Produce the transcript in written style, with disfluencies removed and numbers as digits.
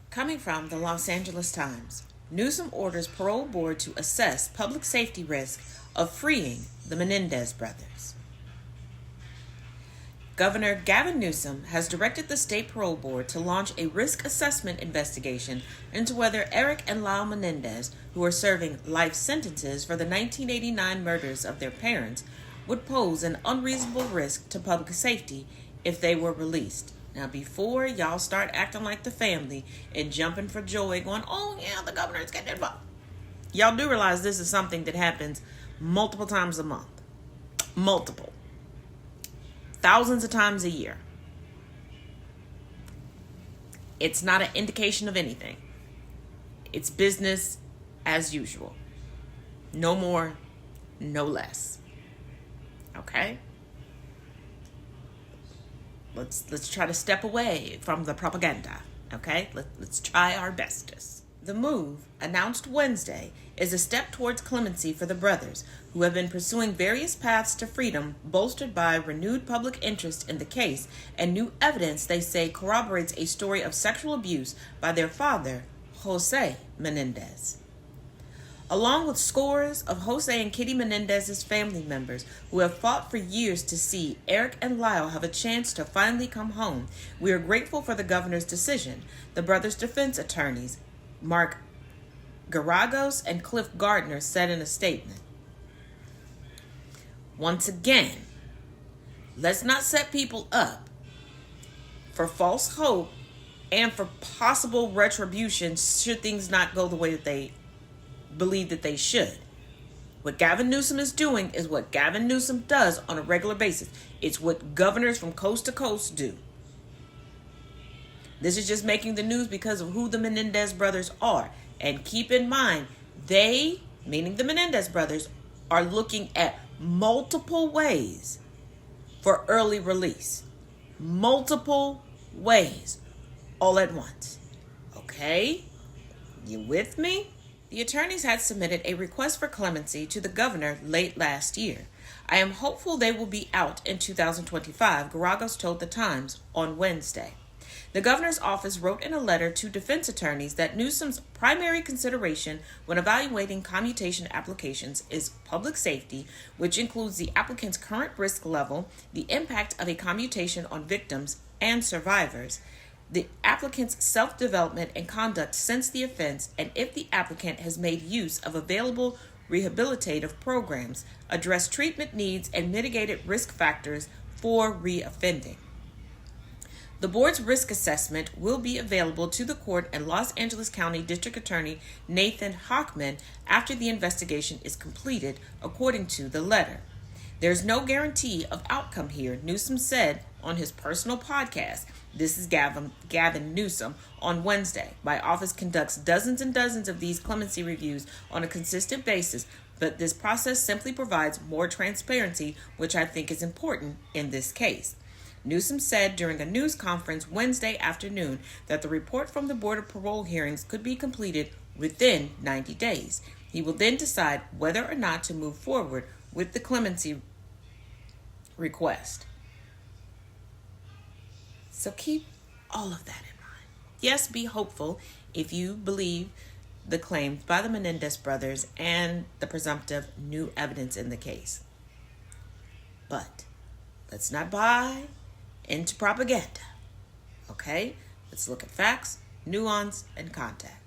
Coming from the Los Angeles Times, Newsom orders parole board to assess public safety risk of freeing the Menendez brothers. Governor Gavin Newsom has directed the state parole board to launch a risk assessment investigation into whether Eric and Lyle Menendez, who are serving life sentences for the 1989 murders of their parents, would pose an unreasonable risk to public safety if they were released. Now, before y'all start acting like the family and jumping for joy, going, oh yeah, the governor's getting involved. Y'all do realize this is something that happens multiple times a month. Multiple. Thousands of times a year. It's not an indication of anything. It's business as usual. No more, no less. Okay? Let's try to step away from the propaganda. Okay? Let's try our bestest. The move, announced Wednesday, is a step towards clemency for the brothers, who have been pursuing various paths to freedom, bolstered by renewed public interest in the case and new evidence they say corroborates a story of sexual abuse by their father, Jose Menendez. Along with scores of Jose and Kitty Menendez's family members who have fought for years to see Eric and Lyle have a chance to finally come home, we are grateful for the governor's decision, the brothers' defense attorneys, Mark Garagos and Cliff Gardner, said in a statement. Once again, let's not set people up for false hope and for possible retribution should things not go the way that they believe that they should. What Gavin Newsom is doing is what Gavin Newsom does on a regular basis. It's what governors from coast to coast do. This is just making the news because of who the Menendez brothers are. And keep in mind, they, meaning the Menendez brothers, are looking at multiple ways for early release. Multiple ways. All at once. Okay? You with me? The attorneys had submitted a request for clemency to the governor late last year. I am hopeful they will be out in 2025, Garagos told the Times on Wednesday. The governor's office wrote in a letter to defense attorneys that Newsom's primary consideration when evaluating commutation applications is public safety, which includes the applicant's current risk level, the impact of a commutation on victims and survivors, the applicant's self-development and conduct since the offense, and if the applicant has made use of available rehabilitative programs, addressed treatment needs, and mitigated risk factors for reoffending. The board's risk assessment will be available to the court and Los Angeles County District Attorney Nathan Hochman after the investigation is completed, according to the letter. There's no guarantee of outcome here, Newsom said on his personal podcast. This is Gavin Newsom on Wednesday. My office conducts dozens and dozens of these clemency reviews on a consistent basis, but this process simply provides more transparency, which I think is important in this case. Newsom said during a news conference Wednesday afternoon that the report from the Board of Parole hearings could be completed within 90 days. He will then decide whether or not to move forward with the clemency request. So keep all of that in mind. Yes, be hopeful if you believe the claims by the Menendez brothers and the presumptive new evidence in the case. But let's not buy into propaganda. Okay? Let's look at facts, nuance, and context.